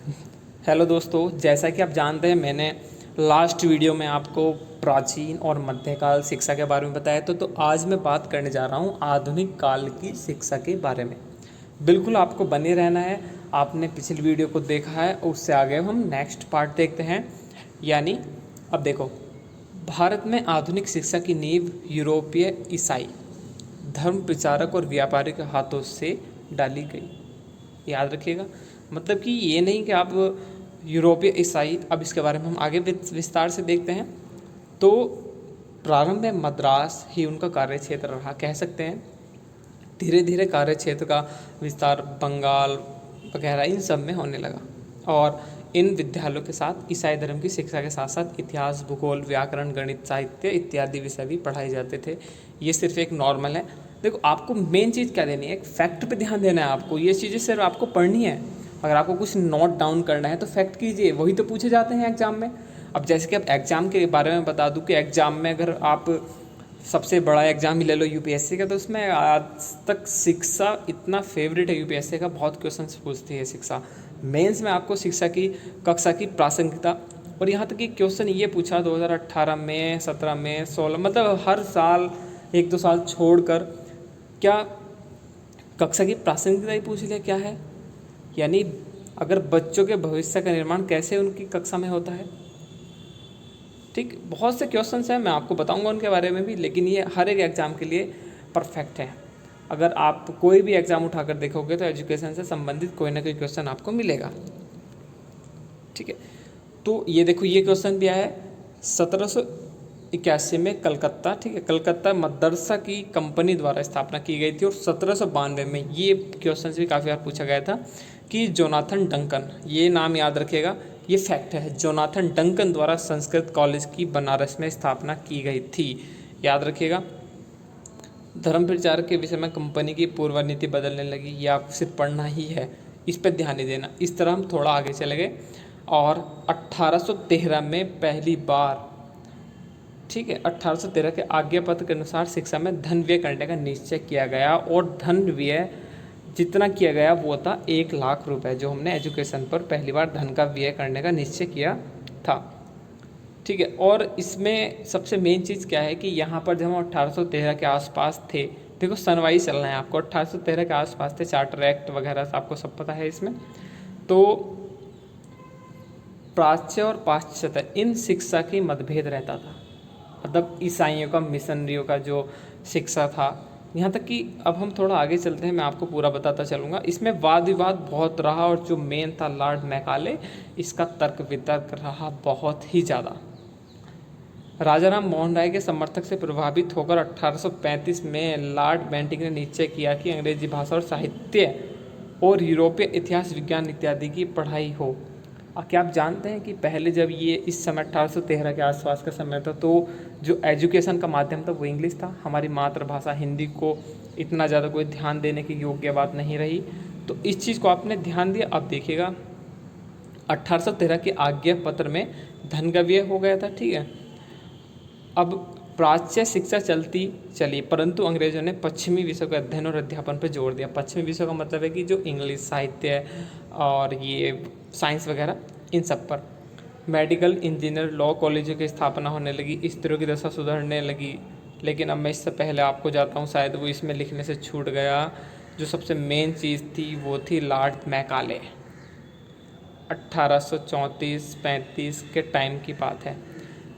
Hello दोस्तों, जैसा कि आप जानते हैं मैंने लास्ट वीडियो में आपको प्राचीन और मध्यकाल शिक्षा के बारे में बताया तो आज मैं बात करने जा रहा हूँ आधुनिक काल की शिक्षा के बारे में। बिल्कुल आपको बने रहना है। आपने पिछली वीडियो को देखा है, उससे आगे हम नेक्स्ट पार्ट देखते हैं। यानी अब देखो, भारत में आधुनिक शिक्षा की नींव यूरोपीय ईसाई धर्म प्रचारक और व्यापारी के हाथों से डाली गई। याद रखिएगा, मतलब कि ये नहीं कि आप यूरोपीय ईसाई। अब इसके बारे में हम आगे विस्तार से देखते हैं। तो प्रारंभ में मद्रास ही उनका कार्य क्षेत्र रहा, कह सकते हैं। धीरे धीरे कार्य क्षेत्र का विस्तार बंगाल वगैरह इन सब में होने लगा, और इन विद्यालयों के साथ ईसाई धर्म की शिक्षा के साथ साथ इतिहास, भूगोल, व्याकरण, गणित, साहित्य इत्यादि विषय भी पढ़ाए जाते थे। ये सिर्फ एक नॉर्मल है। देखो, आपको मेन चीज़ क्या देनी है, एक फैक्ट पे ध्यान देना है आपको। ये चीज़ें सिर्फ आपको पढ़नी है। अगर आपको कुछ नोट डाउन करना है तो फैक्ट कीजिए, वही तो पूछे जाते हैं एग्जाम में। अब जैसे कि अब एग्ज़ाम के बारे में बता दूं कि एग्ज़ाम में अगर आप सबसे बड़ा एग्ज़ाम ही ले लो यूपीएससी का, तो उसमें आज तक शिक्षा इतना फेवरेट है यूपीएससी का, बहुत क्वेश्चन पूछती है शिक्षा। मेंस में आपको शिक्षा की कक्षा की प्रासंगिकता, और यहाँ तक कि क्वेश्चन ये पूछा 2018 में, 17 में, 16, मतलब हर साल एक दो साल छोड़कर क्या कक्षा की प्रासंगिकता ही पूछ लिया क्या है। यानी अगर बच्चों के भविष्य का निर्माण कैसे उनकी कक्षा में होता है। ठीक, बहुत से क्वेश्चंस हैं, मैं आपको बताऊंगा उनके बारे में भी, लेकिन ये हर एक एग्ज़ाम के लिए परफेक्ट है। अगर आप कोई भी एग्ज़ाम उठाकर देखोगे तो एजुकेशन से संबंधित कोई ना कोई क्वेश्चन आपको मिलेगा। ठीक है, तो ये देखो, ये क्वेश्चन भी आया है 1781 में कलकत्ता। ठीक है, कलकत्ता मदरसा की कंपनी द्वारा स्थापना की गई थी, और 1792 में ये क्वेश्चन भी काफ़ी बार पूछा गया था कि जोनाथन डंकन, ये नाम याद रखिएगा, ये फैक्ट है, जोनाथन डंकन द्वारा संस्कृत कॉलेज की बनारस में स्थापना की गई थी। याद रखिएगा। धर्म प्रचार के विषय में कंपनी की पूर्व नीति बदलने लगी, ये आपको सिर्फ पढ़ना ही है, इस पर ध्यान नहीं देना। इस तरह हम थोड़ा आगे चले गए, और 1813 में पहली बार, ठीक है, 1813 के आज्ञा पत्र के अनुसार शिक्षा में धन व्यय करने का निश्चय किया गया, और धन व्यय जितना किया गया वो था 1 लाख रुपए, जो हमने एजुकेशन पर पहली बार धन का व्यय करने का निश्चय किया था। ठीक है, और इसमें सबसे मेन चीज़ क्या है कि यहाँ पर जब हम 1813 के आसपास थे, देखो सन वाइज चलना है आपको, 1813 के आसपास थे, चार्टर एक्ट वगैरह आपको सब पता है इसमें। तो प्राच्य और पाश्चात्य इन शिक्षा की मतभेद रहता था, मतलब ईसाइयों का, मिशनरियों का जो शिक्षा था। यहाँ तक कि अब हम थोड़ा आगे चलते हैं, मैं आपको पूरा बताता चलूँगा। इसमें वाद विवाद बहुत रहा, और जो मेन था लॉर्ड मैकाले, इसका तर्क वितर्क रहा बहुत ही ज़्यादा। राजा राम मोहन राय के समर्थक से प्रभावित होकर 1835 में लॉर्ड बेंटिंक ने निश्चय किया कि अंग्रेजी भाषा और साहित्य और यूरोपीय इतिहास, विज्ञान इत्यादि की पढ़ाई हो। क्या आप जानते हैं कि पहले जब ये इस समय 1813 के आसपास का समय था, तो जो एजुकेशन का माध्यम था वो इंग्लिश था। हमारी मातृभाषा हिंदी को इतना ज़्यादा कोई ध्यान देने की योग्य बात नहीं रही, तो इस चीज़ को आपने ध्यान दिया। अब देखिएगा, 1813 के आज्ञा पत्र में धन का व्यय हो गया था। ठीक है, अब प्राच्य शिक्षा चलती चली, परंतु अंग्रेजों ने पश्चिमी विषयों के अध्ययन और अध्यापन पर जोर दिया। पश्चिमी विषयों का मतलब है कि जो इंग्लिश, साहित्य और ये साइंस वगैरह, इन सब पर। मेडिकल, इंजीनियर, लॉ कॉलेजों की स्थापना होने लगी, स्त्रियों की दशा सुधरने लगी। लेकिन अब मैं इससे पहले आपको जाता हूँ, शायद वो इसमें लिखने से छूट गया। जो सबसे मेन चीज़ थी वो थी लॉर्ड मैकाले, 1834-35 के टाइम की बात है।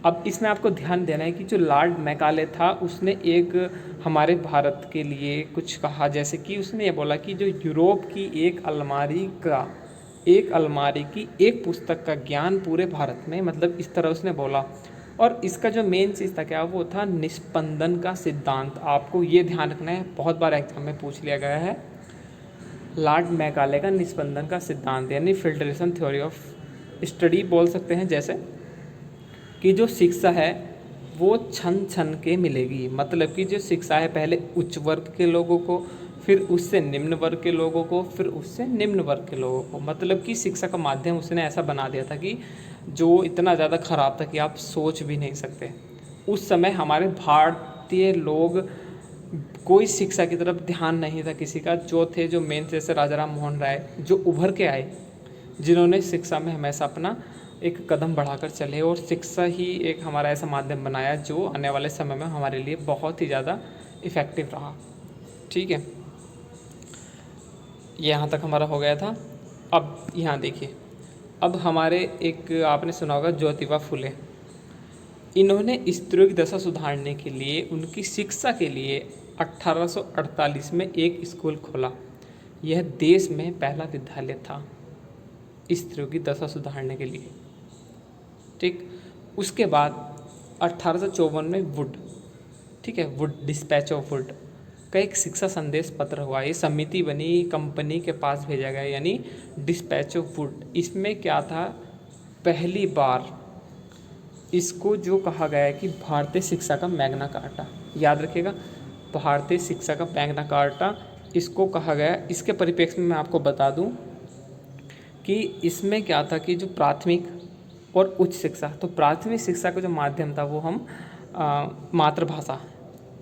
अब इसमें आपको ध्यान देना है कि जो लॉर्ड मैकाले था, उसने एक हमारे भारत के लिए कुछ कहा, जैसे कि उसने ये बोला कि जो यूरोप की एक अलमारी की एक पुस्तक का ज्ञान पूरे भारत में, मतलब इस तरह उसने बोला। और इसका जो मेन चीज़ था क्या, वो था निस्पंदन का सिद्धांत। आपको ये ध्यान रखना है, बहुत बार एग्जाम में पूछ लिया गया है। लॉर्ड मैकाले का निस्पंदन का सिद्धांत, यानी फिल्ट्रेशन थ्योरी ऑफ स्टडी बोल सकते हैं, जैसे कि जो शिक्षा है वो छन छन के मिलेगी। मतलब कि जो शिक्षा है पहले उच्च वर्ग के लोगों को, फिर उससे निम्न वर्ग के लोगों को, फिर उससे निम्न वर्ग के लोगों को। मतलब कि शिक्षा का माध्यम उसने ऐसा बना दिया था कि जो इतना ज़्यादा ख़राब था कि आप सोच भी नहीं सकते। उस समय हमारे भारतीय लोग, कोई शिक्षा की तरफ ध्यान नहीं था किसी का। जो थे, जो मेन जैसे राजा राम मोहन राय जो उभर के आए, जिन्होंने शिक्षा में हमेशा अपना एक कदम बढ़ाकर चले और शिक्षा ही एक हमारा ऐसा माध्यम बनाया जो आने वाले समय में हमारे लिए बहुत ही ज़्यादा इफ़ेक्टिव रहा। ठीक है, यहाँ तक हमारा हो गया था। अब यहाँ देखिए, अब हमारे एक आपने सुना होगा ज्योतिबा फुले, इन्होंने स्त्रियों की दशा सुधारने के लिए, उनकी शिक्षा के लिए 1848 में एक स्कूल खोला। यह देश में पहला विद्यालय था स्त्रियों की दशा सुधारने के लिए। ठीक, उसके बाद 1854 में वुड, ठीक है, वुड डिस्पैच ऑफ वुड का एक शिक्षा संदेश पत्र हुआ। ये समिति बनी, कंपनी के पास भेजा गया, यानी डिस्पैच ऑफ वुड। इसमें क्या था, पहली बार इसको जो कहा गया है कि भारतीय शिक्षा का मैग्ना कार्टा, याद रखिएगा, भारतीय शिक्षा का मैग्ना कार्टा इसको कहा गया। इसके परिप्रेक्ष्य में मैं आपको बता दूं कि इसमें क्या था कि जो प्राथमिक और उच्च शिक्षा, तो प्राथमिक शिक्षा का जो माध्यम था वो हम मातृभाषा,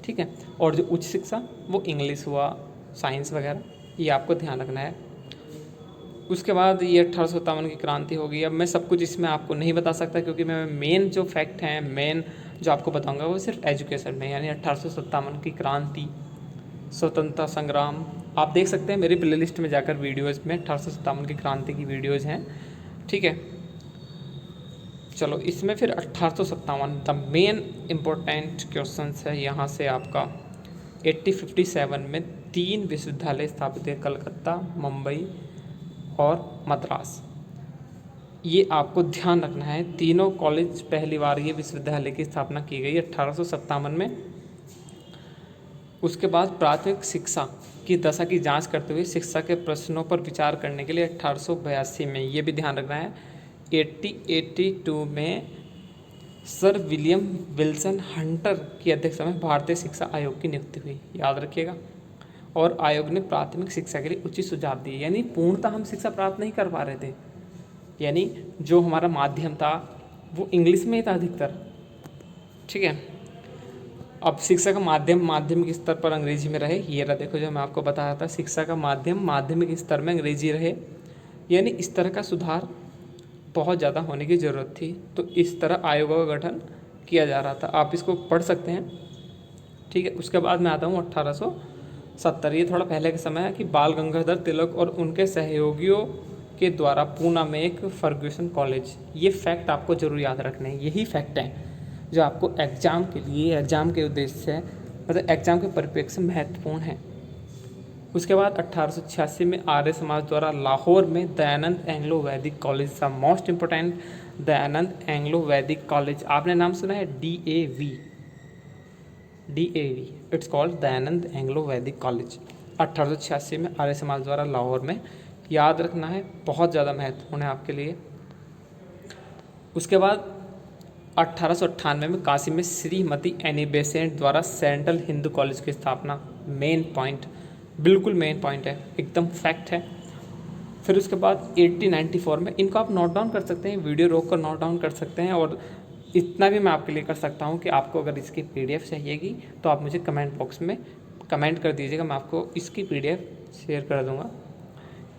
ठीक है, और जो उच्च शिक्षा वो इंग्लिश हुआ, साइंस वगैरह, ये आपको ध्यान रखना है। उसके बाद ये 1857 की क्रांति हो गई। अब मैं सब कुछ इसमें आपको नहीं बता सकता क्योंकि मैं मेन जो फैक्ट हैं, मेन जो आपको बताऊंगा वो सिर्फ एजुकेशन में, यानी 1857 की क्रांति, स्वतंत्रता संग्राम। आप देख सकते हैं मेरी प्लेलिस्ट में जाकर वीडियोज़ में 1857 की क्रांति की वीडियोज़ हैं। ठीक है, चलो इसमें फिर 1857 द मेन इम्पोर्टेंट क्वेश्चन है यहाँ से आपका। 1857 में 3 विश्वविद्यालय स्थापित है, कलकत्ता, मुंबई और मद्रास। ये आपको ध्यान रखना है, तीनों कॉलेज पहली बार ये विश्वविद्यालय की स्थापना की गई 1857 में। उसके बाद प्राथमिक शिक्षा की दशा की जांच करते हुए शिक्षा के प्रश्नों पर विचार करने के लिए 1882 में, ये भी ध्यान रखना है, 1882 में सर विलियम विल्सन हंटर की अध्यक्षता में भारतीय शिक्षा आयोग की नियुक्ति हुई, याद रखिएगा। और आयोग ने प्राथमिक शिक्षा के लिए उचित सुझाव दिए, यानी पूर्णतः हम शिक्षा प्राप्त नहीं कर पा रहे थे, यानी जो हमारा माध्यम था वो इंग्लिश में ही था अधिकतर। ठीक है, अब शिक्षा का माध्यमिक स्तर पर अंग्रेजी में रहे, ये रहा देखो जो मैं आपको बता रहा था, शिक्षा का माध्यमिक स्तर में अंग्रेजी रहे, यानी इस तरह का सुधार बहुत ज़्यादा होने की ज़रूरत थी। तो इस तरह आयोगों का गठन किया जा रहा था, आप इसको पढ़ सकते हैं। ठीक है, उसके बाद मैं आता हूँ 1870, ये थोड़ा पहले का समय है, कि बाल गंगाधर तिलक और उनके सहयोगियों के द्वारा पूना में एक फर्ग्यूसन कॉलेज। ये फैक्ट आपको जरूर याद रखने हैं, यही फैक्ट हैं जो आपको एग्ज़ाम के लिए, एग्ज़ाम के उद्देश्य से, मतलब एग्ज़ाम के परिप्रेक्ष्य में महत्वपूर्ण है। उसके बाद 1886 में आर्य समाज द्वारा लाहौर में दयानंद एंग्लो वैदिक कॉलेज था, मोस्ट इम्पोर्टेंट, दयानंद एंग्लो वैदिक कॉलेज। आपने नाम सुना है DAV, it's called Dayanand Anglo वैदिक कॉलेज। 1886 में आर्य समाज द्वारा लाहौर में, याद रखना है, बहुत ज़्यादा महत्वपूर्ण है आपके लिए। उसके बाद 1898 में काशी में श्रीमती एनी बेसेंट द्वारा सेंट्रल हिंदू कॉलेज की स्थापना। मेन पॉइंट, बिल्कुल मेन पॉइंट है, एकदम फैक्ट है। फिर उसके बाद 1894 में, इनको आप नोट डाउन कर सकते हैं, वीडियो रोक कर नोट डाउन कर सकते हैं, और इतना भी मैं आपके लिए कर सकता हूँ कि आपको अगर इसकी PDF चाहिएगी तो आप मुझे कमेंट बॉक्स में कमेंट कर दीजिएगा, मैं आपको इसकी PDF शेयर कर दूँगा।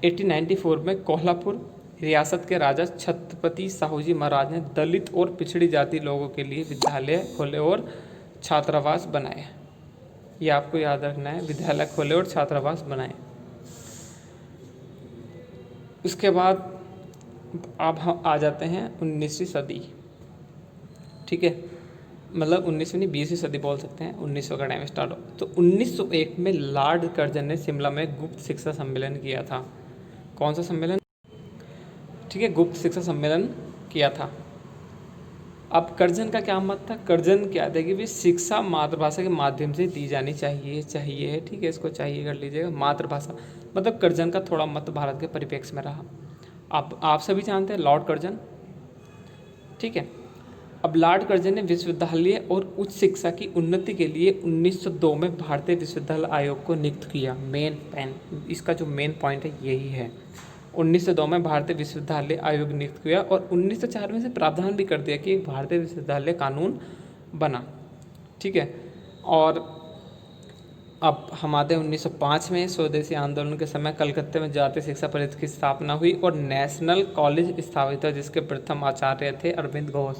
1894 में कोल्हापुर रियासत के राजा छत्रपति साहूजी महाराज ने दलित और पिछड़ी जाति लोगों के लिए विद्यालय खोले और छात्रावास बनाए। ये आपको याद रखना है, विद्यालय खोले और छात्रावास बनाए। उसके बाद अब हम आ जाते हैं 19वीं सदी। ठीक है, मतलब 19वीं नहीं 20वीं सदी बोल सकते हैं, 1900 का टाइम स्टार्ट हो। तो 1901 में लॉर्ड कर्जन ने शिमला में गुप्त शिक्षा सम्मेलन किया था। कौन सा सम्मेलन? ठीक है, गुप्त शिक्षा सम्मेलन किया था। अब कर्जन का क्या मत था? कर्जन क्या था कि भी शिक्षा मातृभाषा के माध्यम से दी जानी चाहिए, ठीक है, इसको चाहिए कर लीजिएगा, मातृभाषा। मतलब कर्जन का थोड़ा मत भारत के परिप्रेक्ष्य में रहा। आप सभी जानते हैं लॉर्ड कर्जन, ठीक है। अब लॉर्ड कर्जन ने विश्वविद्यालय और उच्च शिक्षा की उन्नति के लिए 1902 में भारतीय विश्वविद्यालय आयोग को नियुक्त किया। इसका जो मेन पॉइंट है यही है, 1902 में भारतीय विश्वविद्यालय आयोग नियुक्त किया और 1904 में से प्रावधान भी कर दिया कि एक भारतीय विश्वविद्यालय कानून बना। ठीक है, और अब हम आते हैं 1905 में। स्वदेशी आंदोलन के समय कलकत्ते में जातीय शिक्षा परिषद की स्थापना हुई और नेशनल कॉलेज स्थापित हुआ, जिसके प्रथम आचार्य थे अरविंद घोष।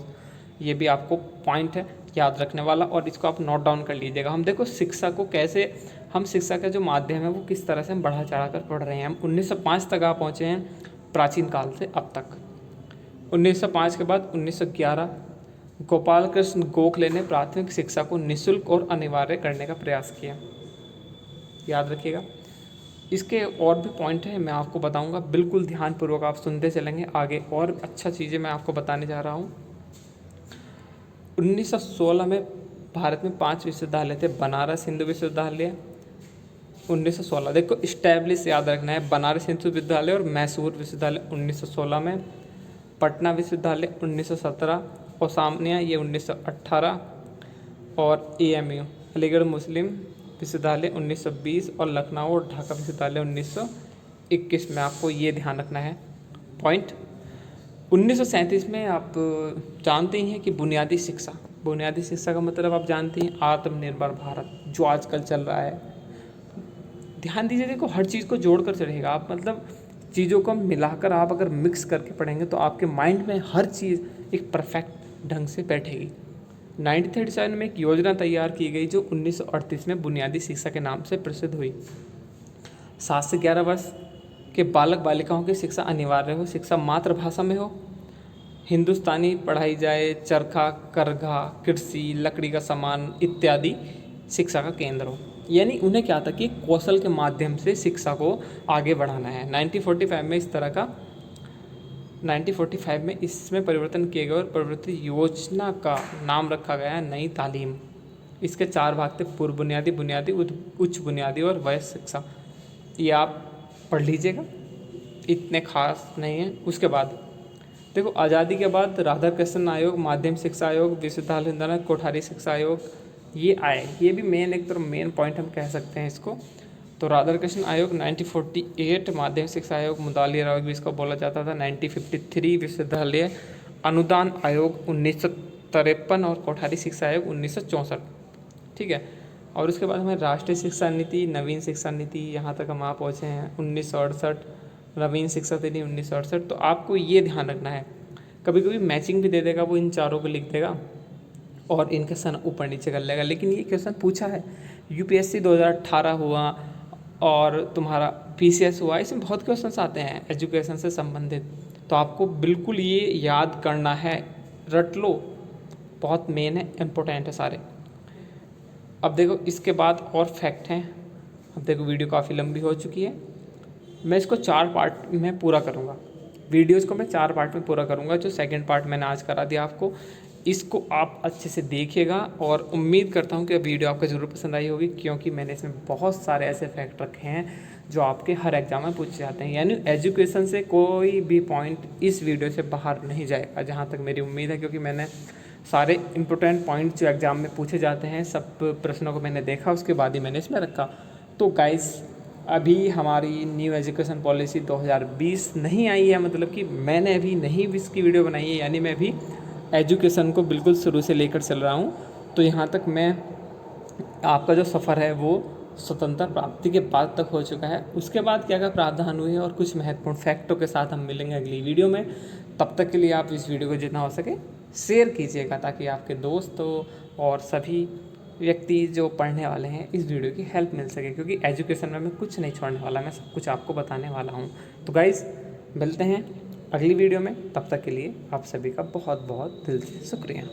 ये भी आपको पॉइंट है याद रखने वाला, और इसको आप नोट डाउन कर लीजिएगा। हम देखो शिक्षा को कैसे, हम शिक्षा का जो माध्यम है वो किस तरह से हम बढ़ा चढ़ा कर पढ़ रहे हैं। हम 1905 तक आ पहुँचे हैं प्राचीन काल से अब तक। 1905 के बाद 1911 गोपाल कृष्ण गोखले ने प्राथमिक शिक्षा को निःशुल्क और अनिवार्य करने का प्रयास किया। याद रखिएगा। इसके और भी पॉइंट है, मैं आपको बताऊंगा, बिल्कुल ध्यानपूर्वक आप सुनते चलेंगे आगे, और अच्छा चीज़ें मैं आपको बताने जा रहा हूँ। 1916 में भारत में 5 विश्वविद्यालय थे। बनारस हिंदू विश्वविद्यालय 1916, देखो इस्टेब्लिश याद रखना है, बनारस हिंदू विश्वविद्यालय और मैसूर विश्वविद्यालय 1916 में, पटना विश्वविद्यालय 1917, ओसामिया ये 1918, और AMU अलीगढ़ मुस्लिम विश्वविद्यालय 1920, और लखनऊ और ढाका विश्वविद्यालय 1921 में। आपको ये ध्यान रखना है पॉइंट। 1937 में आप जानते ही हैं कि बुनियादी शिक्षा का मतलब आप जानते हैं आत्मनिर्भर भारत जो आजकल चल रहा है। ध्यान दीजिए, देखो हर चीज़ को जोड़कर चढ़ेगा आप, मतलब चीज़ों को मिलाकर आप अगर मिक्स करके पढ़ेंगे तो आपके माइंड में हर चीज़ एक परफेक्ट ढंग से बैठेगी। 1937 में एक योजना तैयार की गई जो 1938 में बुनियादी शिक्षा के नाम से प्रसिद्ध हुई। 7 से 11 वर्ष के बालक बालिकाओं की शिक्षा अनिवार्य हो, शिक्षा मातृभाषा में हो, हिंदुस्तानी पढ़ाई जाए, चरखा, करघा, कृषि, लकड़ी का सामान इत्यादि शिक्षा का केंद्र हो। यानी उन्हें क्या था कि कौशल के माध्यम से शिक्षा को आगे बढ़ाना है। 1945 में इसमें परिवर्तन किए गए और प्रवृत्ति योजना का नाम रखा गया है नई तालीम। इसके 4 भाग थे, पूर्व बुनियादी, बुनियादी, उच्च बुनियादी और वयस्क शिक्षा। ये आप पढ़ लीजिएगा, इतने खास नहीं है। उसके बाद देखो आज़ादी के बाद राधाकृष्णन आयोग, माध्यमिक शिक्षा आयोग, विश्वविद्यालय कोठारी शिक्षा आयोग ये आए। ये भी एक तरह मेन पॉइंट हम कह सकते हैं इसको। तो राधाकृष्णन आयोग 1948, माध्यमिक शिक्षा आयोग, मुतालिया आयोग भी इसको बोला जाता था 1953, विश्वविद्यालय अनुदान आयोग 1953 और कोठारी शिक्षा आयोग 1964। ठीक है। और उसके बाद हमें राष्ट्रीय शिक्षा नीति, नवीन शिक्षा नीति, यहाँ तक हम आ पहुँचे हैं 1968, नवीन शिक्षा नीति 1968। तो आपको ये ध्यान रखना है, कभी कभी मैचिंग भी दे देगा, वो इन चारों को लिख देगा और इनके सन ऊपर नीचे कर लेगा। लेकिन ये क्वेश्चन पूछा है, UPSC 2018 हुआ और तुम्हारा PCS हुआ, इसमें बहुत क्वेश्चंस आते हैं एजुकेशन से संबंधित। तो आपको बिल्कुल ये याद करना है, रट लो, बहुत मेन है, इम्पोर्टेंट है सारे। अब देखो इसके बाद और फैक्ट हैं। अब देखो वीडियो काफ़ी लंबी हो चुकी है, मैं इसको 4 पार्ट में पूरा करूँगा। वीडियोज़ को मैं 4 पार्ट में पूरा करूँगा। जो सेकंड पार्ट मैंने आज करा दिया आपको, इसको आप अच्छे से देखिएगा और उम्मीद करता हूँ कि वीडियो आपको ज़रूर पसंद आई होगी, क्योंकि मैंने इसमें बहुत सारे ऐसे फैक्ट रखे हैं जो आपके हर एग्जाम में पूछे जाते हैं। यानी एजुकेशन से कोई भी पॉइंट इस वीडियो से बाहर नहीं जाएगा, जहाँ तक मेरी उम्मीद है, क्योंकि मैंने सारे इंपॉर्टेंट पॉइंट जो एग्ज़ाम में पूछे जाते हैं सब प्रश्नों को मैंने देखा, उसके बाद ही मैंने इसमें रखा। तो गाइस अभी हमारी न्यू एजुकेशन पॉलिसी 2020 नहीं आई है, मतलब कि मैंने अभी नहीं भी इसकी वीडियो बनाई है, यानी मैं अभी एजुकेशन को बिल्कुल शुरू से लेकर चल रहा हूँ। तो यहाँ तक मैं आपका जो सफ़र है वो स्वतंत्रता प्राप्ति के बाद तक हो चुका है। उसके बाद क्या क्या प्रावधान हुए और कुछ महत्वपूर्ण फैक्टों के साथ हम मिलेंगे अगली वीडियो में। तब तक के लिए आप इस वीडियो को जितना हो सके शेयर कीजिएगा, ताकि आपके दोस्तों और सभी व्यक्ति जो पढ़ने वाले हैं इस वीडियो की हेल्प मिल सके, क्योंकि एजुकेशन में मैं कुछ नहीं छोड़ने वाला, मैं सब कुछ आपको बताने वाला हूँ। तो गाइज़ मिलते हैं अगली वीडियो में, तब तक के लिए आप सभी का बहुत बहुत दिल से शुक्रिया।